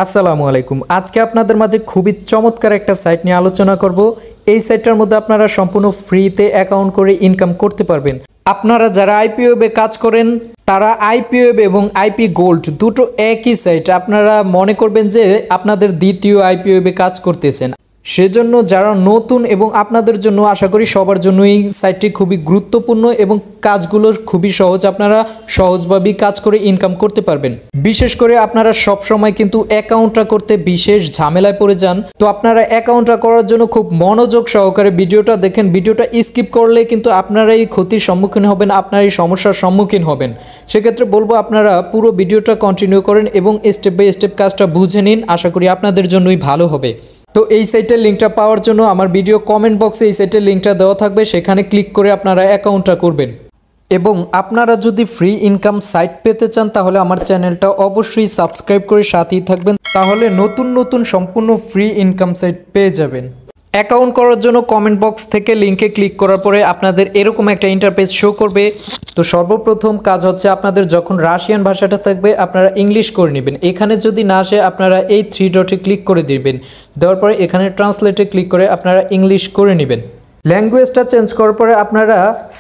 আসসালামু আলাইকুম। আজকে আপনাদের মাঝে খুবই চমৎকার একটা সাইট নিয়ে আলোচনা করব। এই সাইটটার মধ্যে আপনারা সম্পূর্ণ ফ্রিতে অ্যাকাউন্ট করে ইনকাম করতে পারবেন। আপনারা যারা আইপিওবে কাজ করেন তারা আইপিওব এবং আইপি গোল্ড দুটো একই সাইট। আপনারা মনে করবেন যে আপনাদের দ্বিতীয় আইপিওবে কাজ করতেছেন। সেজন্য যারা নতুন এবং আপনাদের জন্য আশা করি সবার জন্যই সাইটটি খুবই গুরুত্বপূর্ণ এবং কাজগুলো খুবই সহজ। আপনারা সহজভাবেই কাজ করে ইনকাম করতে পারবেন। বিশেষ করে আপনারা সব সময় কিন্তু অ্যাকাউন্টটা করতে বিশেষ ঝামেলায় পড়ে যান। তো আপনারা অ্যাকাউন্টটা করার জন্য খুব মনোযোগ সহকারে ভিডিওটা দেখেন। ভিডিওটা স্কিপ করলে কিন্তু আপনারাই ক্ষতির সম্মুখীন হবেন, আপনারাই সমস্যার সম্মুখীন হবেন। সেক্ষেত্রে বলবো আপনারা পুরো ভিডিওটা কন্টিনিউ করেন এবং স্টেপ বাই স্টেপ কাজটা বুঝে নিন। আশা করি আপনাদের জন্যই ভালো হবে। তো এই সাইটের লিঙ্কটা পাওয়ার জন্য আমার ভিডিও কমেন্ট বক্সে এই সাইটের লিঙ্কটা দেওয়া থাকবে, সেখানে ক্লিক করে আপনারা অ্যাকাউন্টটা করবেন। এবং আপনারা যদি ফ্রি ইনকাম সাইট পেতে চান তাহলে আমার চ্যানেলটা অবশ্যই সাবস্ক্রাইব করে সাথেই থাকবেন, তাহলে নতুন নতুন সম্পূর্ণ ফ্রি ইনকাম সাইট পেয়ে যাবেন। অ্যাকাউন্ট করার জন্য কমেন্ট বক্স থেকে লিঙ্কে ক্লিক করার পরে আপনাদের এরকম একটা ইন্টারফেস শো করবে। তো সর্বপ্রথম কাজ হচ্ছে আপনাদের যখন রাশিয়ান ভাষাটা থাকবে আপনারা ইংলিশ করে নেবেন। এখানে যদি না আসে আপনারা এই 3 ডটে ক্লিক করে দিবেন। দেওয়ার পরে এখানে ট্রান্সলেটে ক্লিক করে আপনারা ইংলিশ করে নেবেন। ল্যাঙ্গুয়েজটা চেঞ্জ করার পরে আপনারা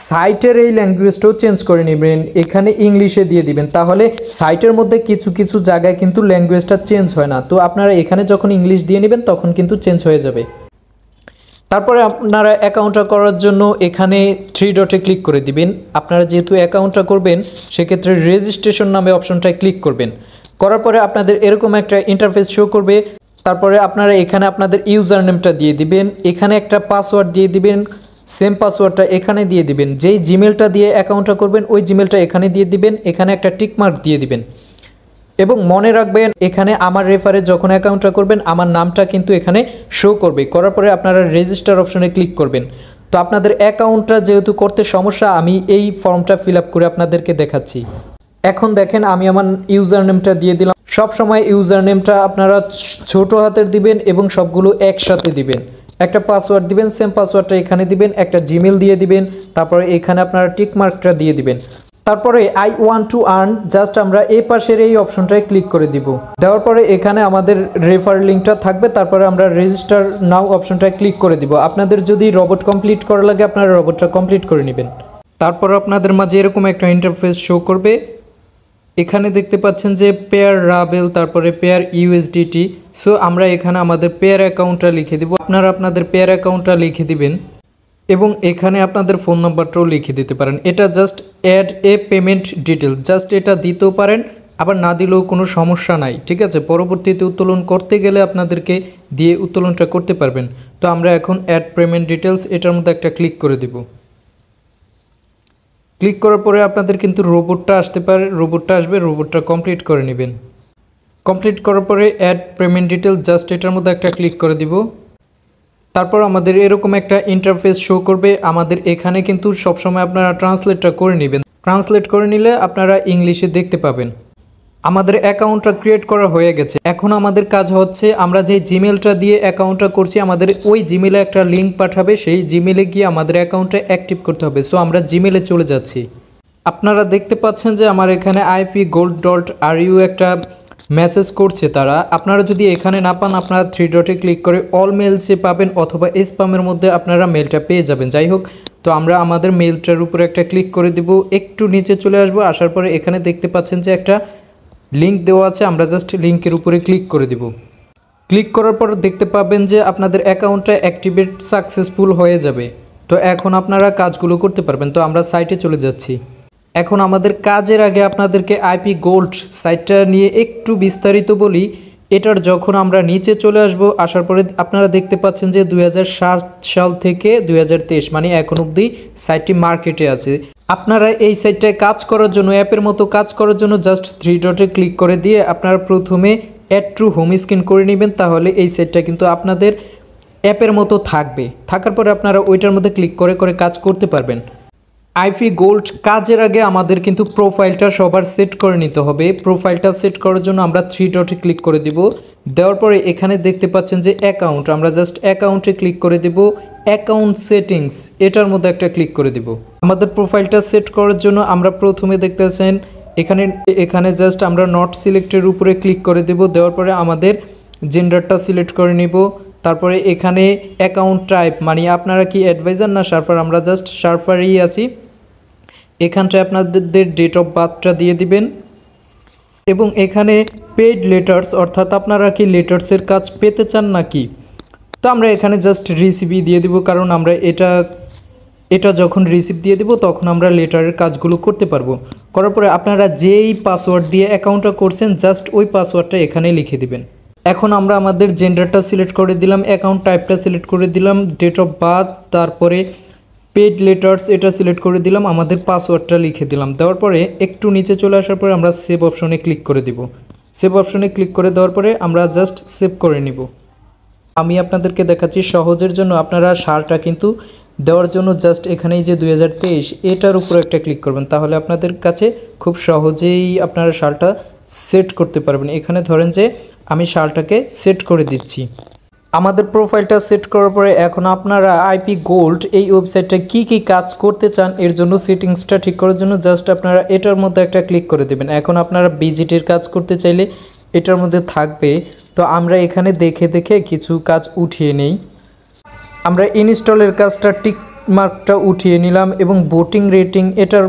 সাইটের এই ল্যাঙ্গুয়েজটাও চেঞ্জ করে নেবেন, এখানে ইংলিশে দিয়ে দিবেন। তাহলে সাইটের মধ্যে কিছু কিছু জায়গায় কিন্তু ল্যাঙ্গুয়েজটা চেঞ্জ হয় না। তো আপনারা এখানে যখন ইংলিশ দিয়ে নেবেন তখন কিন্তু চেঞ্জ হয়ে যাবে। তারপরে আপনারা অ্যাকাউন্টটা করার জন্য এখানে 3 ডটে ক্লিক করে দিবেন। আপনারা যেহেতু অ্যাকাউন্টটা করবেন সেক্ষেত্রে রেজিস্ট্রেশন নামে অপশনটায় ক্লিক করবেন। করার পরে আপনাদের এরকম একটা ইন্টারফেস শো করবে। তারপরে আপনারা এখানে আপনাদের ইউজার নেমটা দিয়ে দিবেন, এখানে একটা পাসওয়ার্ড দিয়ে দিবেন, সেম পাসওয়ার্ডটা এখানে দিয়ে দিবেন। যেই জিমেলটা দিয়ে অ্যাকাউন্টটা করবেন ওই জিমেলটা এখানে দিয়ে দিবেন, এখানে একটা টিকমার্ক দিয়ে দিবেন। এবং মনে রাখবেন এখানে আমার রেফারে যখন অ্যাকাউন্টটা করবেন আমার নামটা কিন্তু এখানে শো করবে। করার পরে আপনারা রেজিস্টার অপশনে ক্লিক করবেন। তো আপনাদের অ্যাকাউন্টটা যেহেতু করতে সমস্যা আমি এই ফর্মটা ফিল আপ করে আপনাদেরকে দেখাচ্ছি। এখন দেখেন আমি আমার ইউজার নেমটা দিয়ে দিলাম। সব সময় ইউজার নেমটা আপনারা ছোট হাতের দিবেন এবং সবগুলো একসাথে দিবেন। একটা পাসওয়ার্ড দিবেন, সেম পাসওয়ার্ডটা এখানে দিবেন, একটা জিমেল দিয়ে দিবেন, তারপরে এখানে আপনারা টিকমার্কটা দিয়ে দিবেন। তারপরে I want to earn just আমরা এই পাশের এই অপশনটায় ক্লিক করে দিব। দেওয়ার পরে এখানে আমাদের রেফার লিঙ্কটা থাকবে। তারপরে আমরা রেজিস্টার নাও অপশনটায় ক্লিক করে দিব। আপনাদের যদি রোবট কমপ্লিট করা লাগে আপনারা রোবটটা কমপ্লিট করে নেবেন। তারপর আপনাদের মাঝে এরকম একটা ইন্টারফেস শো করবে। এখানে দেখতে পাচ্ছেন যে পেয়ার রাবেল, তারপরে পেয়ার ইউএসডিটি। সো আমরা এখানে আমাদের পেয়ার অ্যাকাউন্টটা লিখে দিব। আপনারা আপনাদের পেয়ার অ্যাকাউন্টটা লিখে দিবেন এবং এখানে আপনাদের ফোন নাম্বারটাও লিখে দিতে পারেন। এটা just add a payment detail, just এটা দিতেও পারেন, আবার না দিলেও কোনো সমস্যা নাই, ঠিক আছে। পরবর্তীতে উত্তোলন করতে গেলে আপনাদেরকে দিয়ে উত্তোলনটা করতে পারবেন। তো আমরা এখন অ্যাড পেমেন্ট ডিটেলস এটার মধ্যে একটা ক্লিক করে দিব। ক্লিক করার পরে আপনাদের কিন্তু রোবটটা আসতে পারে, রোবটটা আসবে, রোবটটা কমপ্লিট করে নেবেন। কমপ্লিট করার পরে অ্যাড পেমেন্ট ডিটেল জাস্ট এটার মধ্যে একটা ক্লিক করে দিব। তারপর আমাদের এরকম একটা ইন্টারফেস শো করবে। আমাদের এখানে কিন্তু সবসময় আপনারা ট্রান্সলেটটা করে নেবেন। ট্রান্সলেট করে নিলে আপনারা ইংলিশে দেখতে পাবেন। আমাদের অ্যাকাউন্টটা ক্রিয়েট করা হয়ে গেছে। এখন আমাদের কাজ হচ্ছে আমরা যে জিমেলটা দিয়ে অ্যাকাউন্টটা করছি আমাদের ওই জিমেলে একটা লিঙ্ক পাঠাবে, সেই জিমেলে গিয়ে আমাদের অ্যাকাউন্টটা অ্যাক্টিভ করতে হবে। সো আমরা জিমেলে চলে যাচ্ছি। আপনারা দেখতে পাচ্ছেন যে আমার এখানে IPGold.ru একটা মেসেজ করছে তারা। আপনারা যদি এখানে না পান আপনারা 3 ডটে ক্লিক করে অল মেলসে পাবেন অথবা স্প্যামের মধ্যে আপনারা মেলটা পেয়ে যাবেন। যাই হোক, তো আমরা আমাদের মেলটার উপরে একটা ক্লিক করে দেব। একটু নিচে চলে আসবো, আসার পরে এখানে দেখতে পাচ্ছেন যে একটা লিঙ্ক দেওয়া আছে, আমরা জাস্ট লিঙ্কের উপরে ক্লিক করে দেব। ক্লিক করার পর দেখতে পাবেন যে আপনাদের অ্যাকাউন্টটা অ্যাক্টিভেট সাকসেসফুল হয়ে যাবে। তো এখন আপনারা কাজগুলো করতে পারবেন। তো আমরা সাইটে চলে যাচ্ছি। এখন আমাদের কাজের আগে আপনাদেরকে IPGold সাইটটা নিয়ে একটু বিস্তারিত বলি। এটার যখন আমরা নিচে চলে আসব, আসার পরে আপনারা দেখতে পাচ্ছেন যে 2007 সাল থেকে 2023 মানে এখন অবধি সাইটটি মার্কেটে আছে। আপনারা এই সাইটটায় কাজ করার জন্য, অ্যাপের মতো কাজ করার জন্য জাস্ট 3 ডটে ক্লিক করে দিয়ে আপনারা প্রথমে অ্যাড টু হোম স্ক্রিন করে নেবেন। তাহলে এই সাইটটা কিন্তু আপনাদের অ্যাপের মতো থাকবে। থাকার পরে আপনারা ওইটার মধ্যে ক্লিক করে করে কাজ করতে পারবেন। IPGold কাজের আগে আমাদের কিন্তু প্রোফাইলটা সবার সেট করে নিতে হবে। প্রোফাইলটা সেট করার জন্য আমরা 3 ডটে ক্লিক করে দিব। দেওয়ার পরে এখানে দেখতে পাচ্ছেন যে অ্যাকাউন্ট, আমরা জাস্ট অ্যাকাউন্টে ক্লিক করে দেব। অ্যাকাউন্ট সেটিংস এটার মধ্যে একটা ক্লিক করে দিব। আমাদের প্রোফাইলটা সেট করার জন্য আমরা প্রথমে দেখতেছেন এখানে এখানে জাস্ট আমরা নট সিলেক্টের উপরে ক্লিক করে দেব। দেওয়ার পরে আমাদের জেন্ডারটা সিলেক্ট করে নিব। তারপরে এখানে অ্যাকাউন্ট টাইপ মানে আপনারা কি অ্যাডভাইজার না সার্ফার, আমরা জাস্ট সার্ফারই আছি। এখানটায় আপনাদের ডেট অফ বার্থটা দিয়ে দিবেন এবং এখানে পেইড লেটার্স অর্থাৎ আপনারা কি লেটার্সের কাজ পেতে চান নাকি, তো আমরা এখানে জাস্ট রিসিভই দিয়ে দিব, কারণ আমরা এটা যখন রিসিভ দিয়ে দিব তখন আমরা লেটারের কাজগুলো করতে পারবো। করার পরে আপনারা যেই পাসওয়ার্ড দিয়ে অ্যাকাউন্টটা করছেন জাস্ট ওই পাসওয়ার্ডটা এখানে লিখে দিবেন। এখন আমরা আমাদের জেন্ডারটা সিলেক্ট করে দিলাম, অ্যাকাউন্ট টাইপটা সিলেক্ট করে দিলাম, ডেট অফ বার্থ, তারপরে পেড লেটার্স এটা সিলেক্ট করে দিলাম, আমাদের পাসওয়ার্ডটা লিখে দিলাম। দেওয়ার পরে একটু নিচে চলে আসার পরে আমরা সেভ অপশনে ক্লিক করে দিব। সেভ অপশনে ক্লিক করে দেওয়ার পরে আমরা জাস্ট সেভ করে নিব। আমি আপনাদেরকে দেখাচ্ছি সহজের জন্য, আপনারা সালটা কিন্তু দেওয়ার জন্য জাস্ট এখানেই যে 2023 এটার উপরে একটা ক্লিক করবেন, তাহলে আপনাদের কাছে খুব সহজেই আপনারা সালটা সেট করতে পারবেন। এখানে ধরেন যে আমি সালটাকে সেট করে দিচ্ছি। আমাদের প্রোফাইলটা সেট করার পরে এখন আপনারা IPGold এই ওয়েবসাইটটা কি কি কাজ করতে চান এর জন্য সেটিংসটা ঠিক করার জন্য জাস্ট আপনারা এটার মধ্যে একটা ক্লিক করে দেবেন। এখন আপনারা ভিজিটের কাজ করতে চাইলে এটার মধ্যে থাকবে, তো আমরা এখানে দেখে দেখে কিছু কাজ উঠিয়ে নেই। আমরা ইনস্টলের কাজটা টিক মার্কটা উঠিয়ে নিলাম এবং ভোটিং রেটিং এটার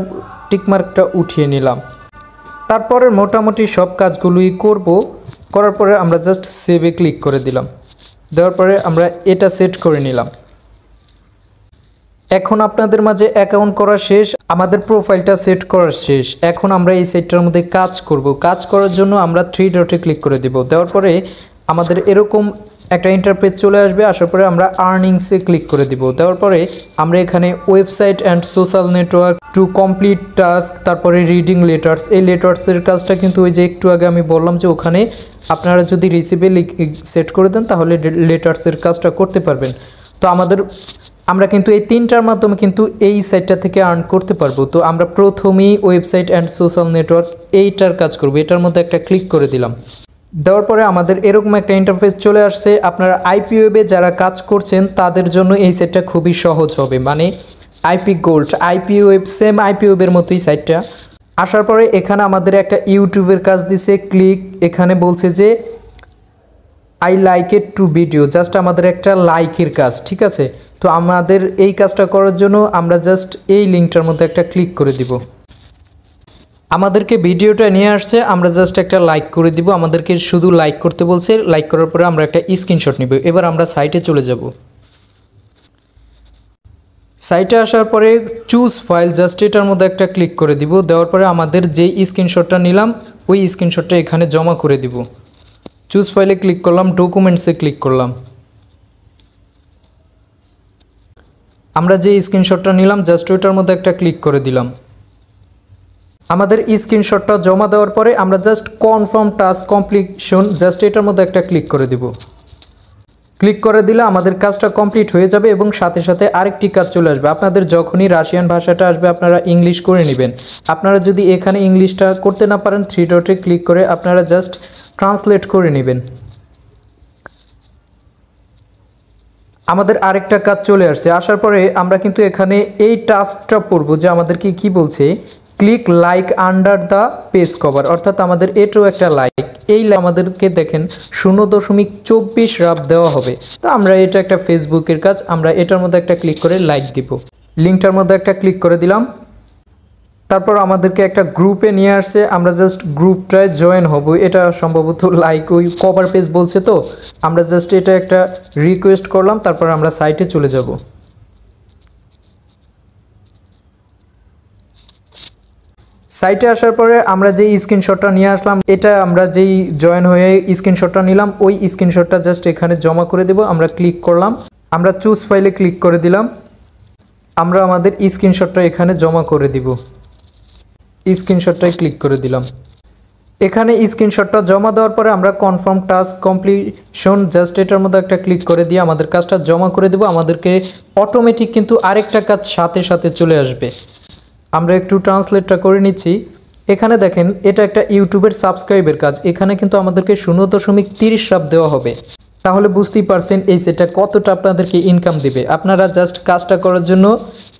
টিক মার্কটা উঠিয়ে নিলাম। তারপরে মোটামুটি সব কাজগুলোই করার পরে আমরা জাস্ট সেভে ক্লিক করে দিলাম। দেওয়ার পরে আমরা এটা সেট করে নিলাম। এখন আপনাদের মাঝে অ্যাকাউন্ট করা শেষ, আমাদের প্রোফাইলটা সেট করা শেষ। এখন আমরা এই সাইটটার মধ্যে কাজ করব। কাজ করার জন্য আমরা 3 ডটে ক্লিক করে দেব। দেওয়ার পরে আমাদের এরকম একটা ইন্টারপেজ চলে আসবে। আসার পরে আমরা আর্নিংসে ক্লিক করে দিব। দেওয়ার পরে আমরা এখানে website and social network to complete task, তারপরে রিডিং লেটার্স, এই লেটার্সের কাজটা কিন্তু ওই যে একটু আগে আমি বললাম যে ওখানে আপনারা যদি রিসিভে সেট করে দেন তাহলে লেটার্সের কাজটা করতে পারবেন। তো আমরা কিন্তু এই 3টার মাধ্যমে কিন্তু এই সাইটটা থেকে আর্ন করতে পারবো। তো আমরা প্রথমেই ওয়েবসাইট অ্যান্ড সোশ্যাল নেটওয়ার্ক এইটার কাজ করব। এটার মধ্যে একটা ক্লিক করে দিলাম। দেওয়ার পরে আমাদের এরকম একটা ইন্টারফেস চলে আসছে। আপনারা আইপি ওয়েবে যারা কাজ করছেন তাদের জন্য এই সাইটটা খুবই সহজ হবে, মানে IPGold IP web same IP ওয়েবের মতোই সাইটটা। আসার পরে এখানে আমাদের একটা ইউটিউবের কাজ দিছে ক্লিক, এখানে বলছে যে I like it to video, just আমাদের একটা লাইকের কাজ, ঠিক আছে। তো আমাদের এই কাজটা করার জন্য আমরা জাস্ট এই লিঙ্কটার মধ্যে একটা ক্লিক করে দিব। আমাদেরকে ভিডিওটা নিয়ে আসছে, আমরা জাস্ট একটা লাইক করে দিব। আমাদেরকে শুধু লাইক করতে বলছে, লাইক করার পরে আমরা একটা স্ক্রিনশট নিব। এবার আমরা সাইটে চলে যাব। সাইটে আসার পরে চুজ ফাইল, জাস্ট এটার মধ্যে একটা ক্লিক করে দিব। দেওয়ার পরে আমাদের যেই স্ক্রিনশটটা নিলাম ওই স্ক্রিনশটটা এখানে জমা করে দিব। চুজ ফাইলে ক্লিক করলাম, ডকুমেন্টসে ক্লিক করলাম। আমরা যে স্ক্রিনশটটা নিলাম জাস্ট ওইটার মধ্যে একটা ক্লিক করে দিলাম। আমাদের স্ক্রিনশটটা জমা দেওয়ার পরে আমরা just confirm task completion, just এটার মধ্যে একটা ক্লিক করে দিব। ক্লিক করে দিলে আমাদের কাজটা কমপ্লিট হয়ে যাবে এবং সাথে সাথে আরেকটি কাজ চলে আসবে। আপনাদের যখনই রাশিয়ান ভাষাটা আসবে আপনারা ইংলিশ করে নেবেন। আপনারা যদি এখানে ইংলিশটা করতে না পারেন 3 ডটে ক্লিক করে আপনারা জাস্ট ট্রান্সলেট করে নেবেন। আমাদের আরেকটা কাজ চলে আসছে। আসার পরে আমরা কিন্তু এখানে এই টাস্কটা পড়ব যে আমাদেরকে কি বলছে, click like under the page cover, অর্থাৎ আমাদের এটাও একটা লাইক। এই আমাদেরকে দেখেন 0.24 রাব দেওয়া হবে। তো আমরা এটা একটা ফেসবুকের কাজ, আমরা এটার মধ্যে একটা ক্লিক করে লাইক দিব। লিঙ্কটার মধ্যে একটা ক্লিক করে দিলাম। তারপর আমাদেরকে একটা গ্রুপে নিয়ে আসছে, আমরা জাস্ট গ্রুপটায় জয়েন হব। এটা সম্ভবত লাইক ওই কভার পেজ বলছে, তো আমরা জাস্ট এটা একটা রিকোয়েস্ট করলাম। তারপর আমরা সাইটে চলে যাব। সাইটে আসার পরে আমরা যেই স্ক্রিনশটটা নিয়ে আসলাম, এটা আমরা যেই জয়েন হয়ে স্ক্রিনশটটা নিলাম ওই স্ক্রিনশটটা জাস্ট এখানে জমা করে দেব। আমরা ক্লিক করলাম, আমরা চুজ ফাইলে ক্লিক করে দিলাম। আমরা আমাদের স্ক্রিনশটটা এখানে জমা করে দিব। স্ক্রিনশটটায় ক্লিক করে দিলাম। এখানে স্ক্রিনশটটা জমা দেওয়ার পরে আমরা কনফার্ম টাস্ক কমপ্লিশন, জাস্ট এটার মধ্যে একটা ক্লিক করে দিয়ে আমাদের কাজটা জমা করে দেব। আমাদেরকে অটোমেটিক কিন্তু আরেকটা কাজ সাথে সাথে চলে আসবে। আমরা একটু ট্রান্সলেটটা করে নিচ্ছি। এখানে দেখেন এটা একটা ইউটিউবের সাবস্ক্রাইবের কাজ, এখানে কিন্তু আমাদেরকে 0.30 রাব দেওয়া হবে। তাহলে বুঝতেই পারছেন এই সেটটা কতটা আপনাদেরকে ইনকাম দিবে। আপনারা জাস্ট কাজটা করার জন্য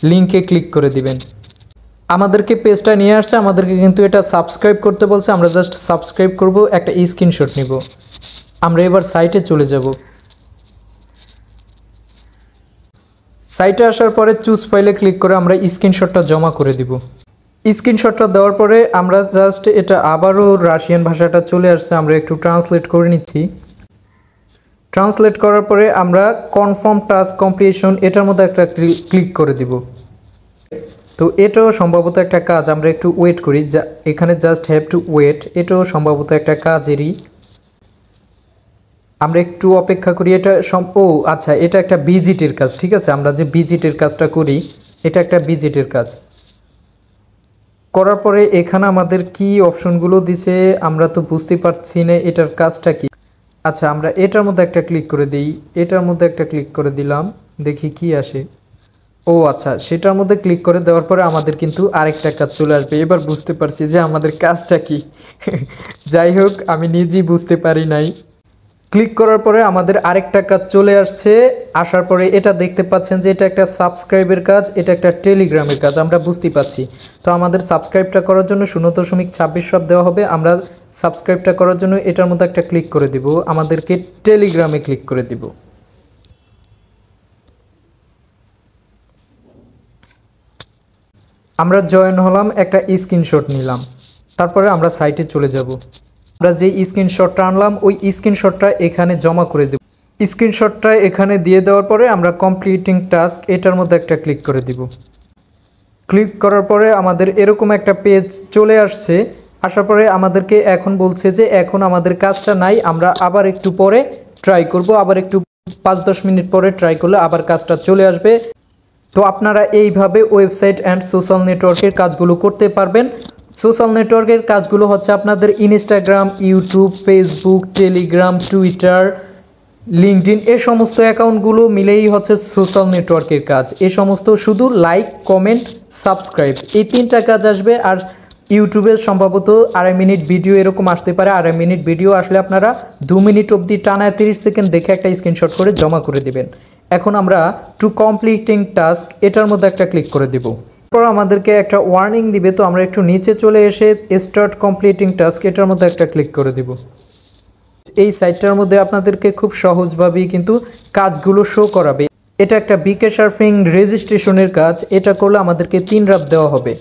লিঙ্কে ক্লিক করে দিবেন। আমাদেরকে পেজটা নিয়ে আসছে, আমাদেরকে কিন্তু এটা সাবস্ক্রাইব করতে বলছে, আমরা জাস্ট সাবস্ক্রাইব করব, একটা স্ক্রিনশট নিব। আমরা এবার সাইটে চলে যাব। সাইটে আসার পরে চুজ ফাইলে ক্লিক করে আমরা স্ক্রিনশটটা জমা করে দিব। স্ক্রিনশটটা দেওয়ার পরে আমরা জাস্ট এটা আবারও রাশিয়ান ভাষাটা চলে আসছে, আমরা একটু ট্রান্সলেট করে নিচ্ছি। ট্রান্সলেট করার পরে আমরা কনফার্ম টাস্ক কমপ্লিশন এটার মধ্যে একটা ক্লিক করে দিব। তো এটাও সম্ভবত একটা কাজ, আমরা একটু ওয়েট করি, যা এখানে জাস্ট হ্যাভ টু ওয়েট, এটাও সম্ভবত একটা কাজেরই, আমরা একটু অপেক্ষা করি। এটা আচ্ছা, এটা একটা ভিজিটের কাজ, ঠিক আছে, আমরা যে ভিজিটের কাজটা করি এটা একটা ভিজিটের কাজ। করার পরে এখানে আমাদের কি অপশনগুলো দিছে আমরা তো বুঝতে পারছি না এটার কাজটা কি। আচ্ছা, আমরা এটার মধ্যে একটা ক্লিক করে দিই, এটার মধ্যে একটা ক্লিক করে দিলাম, দেখি কি আসে। আচ্ছা, সেটার মধ্যে ক্লিক করে দেওয়ার পরে আমাদের কিন্তু আরেকটা কাজ চলে আসবে। এবার বুঝতে পারছি যে আমাদের কাজটা কি। যাই হোক, আমি নিজেই বুঝতে পারি নাই। ক্লিক করার পরে আমাদের আরেকটা কাজ চলে আসছে। আসার পরে এটা দেখতে পাচ্ছেন যে এটা একটা সাবস্ক্রাইবের কাজ, এটা একটা টেলিগ্রামের কাজ, আমরা বুঝতে পারছি। তো আমাদের সাবস্ক্রাইবটা করার জন্য 0.26 সব দেওয়া হবে। আমরা সাবস্ক্রাইবটা করার জন্য এটার মধ্যে একটা ক্লিক করে দিব, আমাদেরকে টেলিগ্রামে ক্লিক করে দিব। আমরা জয়েন হলাম, একটা স্ক্রিনশট নিলাম, তারপরে আমরা সাইটে চলে যাব। আমরা যে স্ক্রিনশটটা আনলাম ওই স্ক্রিনশটটা এখানে জমা করে দেব। স্ক্রিনশটটা এখানে দিয়ে দেওয়ার পরে আমরা কমপ্লিটিং টাস্ক এটার মধ্যে একটা ক্লিক করে দিব। ক্লিক করার পরে আমাদের এরকম একটা পেজ চলে আসছে। আসার পরে আমাদেরকে এখন বলছে যে এখন আমাদের কাজটা নাই, আমরা আবার একটু পরে ট্রাই করব, আবার একটু 5-10 মিনিট পরে ট্রাই করলে আবার কাজটা চলে আসবে। তো আপনারা এইভাবে ওয়েবসাইট অ্যান্ড সোশ্যাল নেটওয়ার্কের কাজগুলো করতে পারবেন। সোশ্যাল নেটওয়ার্কের কাজগুলো হচ্ছে আপনাদের Instagram, YouTube, Facebook, Telegram, Twitter, LinkedIn, এই সমস্ত অ্যাকাউন্টগুলো মিলেই হচ্ছে সোশ্যাল নেটওয়ার্কের কাজ। এই সমস্ত শুধু লাইক, কমেন্ট, সাবস্ক্রাইব, এই 3টা কাজ আসবে। আর ইউটিউবে সম্ভবত 2.5 মিনিট ভিডিও এরকম আসতে পারে। 2.5 মিনিট ভিডিও আসলে আপনারা 2 মিনিট অবধি টানা 30 সেকেন্ড দেখে একটা স্ক্রিনশট করে জমা করে দেবেন। এখন আমরা টু কমপ্লিটিং টাস্ক এটার মধ্যে একটা ক্লিক করে দেব। তারপর আমাদেরকে একটা ওয়ার্নিং দিবে, তো আমরা একটু নিচে চলে এসে স্টার্ট কমপ্লিটিং টাস্ক এটার মধ্যে একটা ক্লিক করে দেব। এই সাইটটার মধ্যে আপনাদেরকে খুব সহজভাবেই কিন্তু কাজগুলো শো করাবে। এটা একটা বিকে সার্ফিং রেজিস্ট্রেশনের কাজ, এটা করলে আমাদেরকে 3 রাত দেওয়া হবে।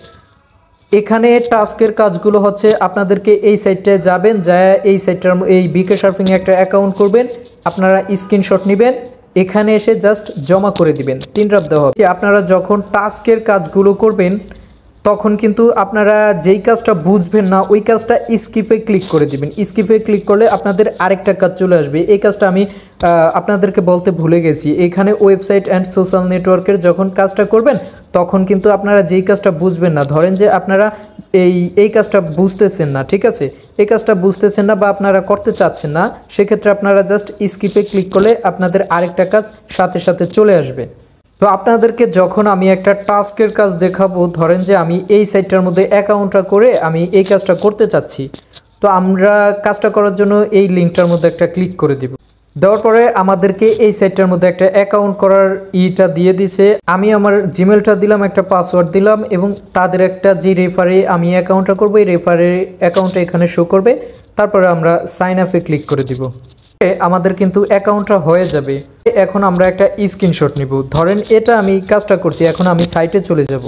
এখানে টাস্কের কাজগুলো হচ্ছে আপনাদেরকে এই সাইটটায় যাবেন, যায় এই সাইটটার এই বিকে সার্ফিংয়ে একটা অ্যাকাউন্ট করবেন, আপনারা স্ক্রিনশট নেবেন, এখানে এসে জাস্ট জমা করে দিবেন। 3 রাত দেওয়া হবে। আপনারা যখন টাস্কের কাজগুলো করবেন তখন কিন্তু আপনারা যেই কাজটা বুঝবেন না ওই কাজটা স্কিপে ক্লিক করে দিবেন। স্কিপে ক্লিক করলে আপনাদের আরেকটা কাজ চলে আসবে। এই কাজটা আমি আপনাদেরকে বলতে ভুলে গেছি। এখানে ওয়েবসাইট অ্যান্ড সোশ্যাল নেটওয়ার্কের যখন কাজটা করবেন তখন কিন্তু আপনারা যেই কাজটা বুঝবেন না, ধরেন যে আপনারা এই কাজটা বুঝতেছেন না, ঠিক আছে, এই কাজটা বুঝতেছেন না বা আপনারা করতে চাচ্ছেন না, সেক্ষেত্রে আপনারা জাস্ট স্কিপে ক্লিক করলে আপনাদের আরেকটা কাজ সাথে সাথে চলে আসবে। তো আপনাদেরকে যখন আমি একটা টাস্কের কাজ দেখাবো, ধরেন যে আমি এই সাইটটার মধ্যে অ্যাকাউন্টটা করে আমি এই কাজটা করতে চাচ্ছি, তো আমরা কাজটা করার জন্য এই লিঙ্কটার মধ্যে একটা ক্লিক করে দিব। দেওয়ার পরে আমাদেরকে এই সাইটটার মধ্যে একটা অ্যাকাউন্ট করার ইটা দিয়ে দিছে। আমি আমার জিমেলটা দিলাম, একটা পাসওয়ার্ড দিলাম এবং তাদের একটা যে রেফারে আমি অ্যাকাউন্টটা করবো এই রেফারের অ্যাকাউন্টটা এখানে শো করবে। তারপরে আমরা সাইন আপে ক্লিক করে দিব। আমাদের কিন্তু অ্যাকাউন্টটা হয়ে যাবে। এখন আমরা একটা স্ক্রিনশট নিব। ধরেন এটা আমি কাজটা করছি, এখন আমি সাইটে চলে যাব।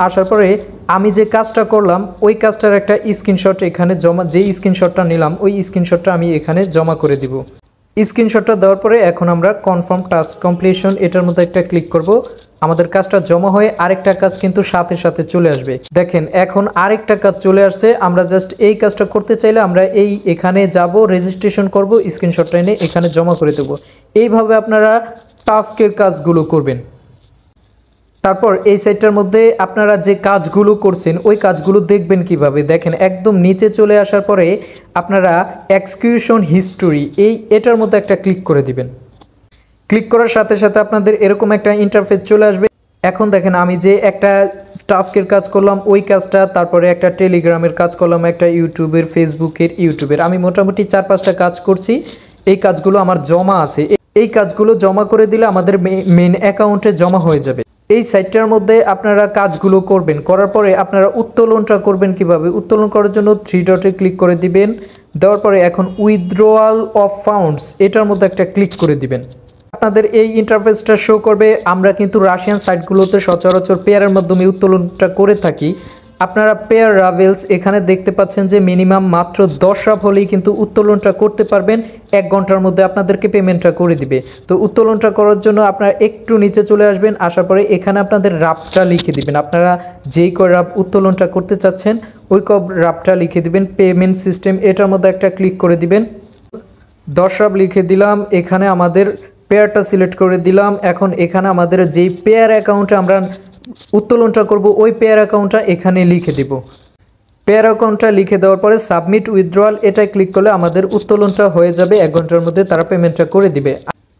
আসার পরে আমি যে কাজটা করলাম ওই কাজটার একটা স্ক্রিনশট এখানে জমা, যে স্ক্রিনশটটা নিলাম ওই স্ক্রিনশটটা আমি এখানে জমা করে দিব। স্ক্রিনশটটা দেওয়ার পরে এখন আমরা কনফার্ম টাস্ক কমপ্লিশন এটার মধ্যে একটা ক্লিক করব। আমাদের কাজটা জমা হয়ে আরেকটা কাজ কিন্তু সাথে সাথে চলে আসবে। দেখেন এখন আরেকটা কাজ চলে আসছে। আমরা জাস্ট এই কাজটা করতে চাইলে আমরা এখানে যাব, রেজিস্ট্রেশন করব, স্ক্রিনশটটা এনে এখানে জমা করে দেব। এইভাবে আপনারা টাস্কের কাজগুলো করবেন। তারপর এই সাইটটার মধ্যে আপনারা যে কাজগুলো করছেন ওই কাজগুলো দেখবেন কিভাবে, দেখেন একদম নিচে চলে আসার পরে আপনারা এক্সিকিউশন হিস্টোরি এটার মধ্যে একটা ক্লিক করে দিবেন। ক্লিক করার সাথে সাথে আপনাদের এরকম একটা ইন্টারফেস চলে আসবে। এখন দেখেন আমি যে একটা টাস্কের কাজ করলাম ওই কাজটা, তারপরে একটা টেলিগ্রামের কাজ করলাম, একটা ইউটিউবের, ফেসবুকের, ইউটিউবের, আমি মোটামুটি 4-5টা কাজ করছি। এই কাজগুলো আমার জমা আছে। এই কাজগুলো জমা করে দিলে আমাদের মেন অ্যাকাউন্টে জমা হয়ে যাবে। এই সাইটটার মধ্যে আপনারা কাজগুলো করবেন, করার পরে আপনারা উত্তোলনটা করবেন কিভাবে। উত্তোলন করার জন্য 3 ডটে ক্লিক করে দিবেন, দেওয়ার পরে এখন উইথড্রয়াল অফ ফান্ডস এটার মধ্যে একটা ক্লিক করে দিবেন। আপনাদের এই ইন্টারফেসটা শো করবে। আমরা কিন্তু রাশিয়ান সাইটগুলোতে সচরাচর পেয়ারের মাধ্যমে উত্তোলনটা করে থাকি। আপনারা পেয়ার রাভেলস এখানে দেখতে পাচ্ছেন যে মিনিমাম মাত্র 10 রাফ হলেই কিন্তু উত্তোলনটা করতে পারবেন। 1 ঘন্টার মধ্যে আপনাদেরকে পেমেন্টটা করে দিবে। তো উত্তোলনটা করার জন্য আপনারা একটু নিচে চলে আসবেন, আসার পরে এখানে আপনাদের রাফটা লিখে দিবেন। আপনারা যেই কয় রাফ উত্তোলনটা করতে চাচ্ছেন ওই রাফটা লিখে দিবেন। পেমেন্ট সিস্টেম এটার মধ্যে একটা ক্লিক করে দিবেন। 10 রাফ লিখে দিলাম, এখানে আমাদের পেয়ারটা সিলেক্ট করে দিলাম। এখন এখানে আমাদের যেই পেয়ার অ্যাকাউন্টে আমরা উত্তোলনটা করব ওই পেয়ার অ্যাকাউন্টটা এখানে লিখে দিব। পেয়ার অ্যাকাউন্টটা লিখে দেওয়ার পরে সাবমিট উইথড্রয়াল এটাই ক্লিক করলে আমাদের উত্তোলনটা হয়ে যাবে। 1 ঘন্টার মধ্যে তারা পেমেন্টটা করে দিবে।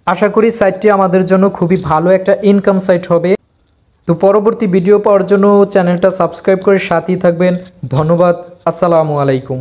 আশা করি সাইটটি আমাদের জন্য খুবই ভালো একটা ইনকাম সাইট হবে। তো পরবর্তী ভিডিও পাওয়ার জন্য চ্যানেলটা সাবস্ক্রাইব করে সাথেই থাকবেন। ধন্যবাদ। আসসালামু আলাইকুম।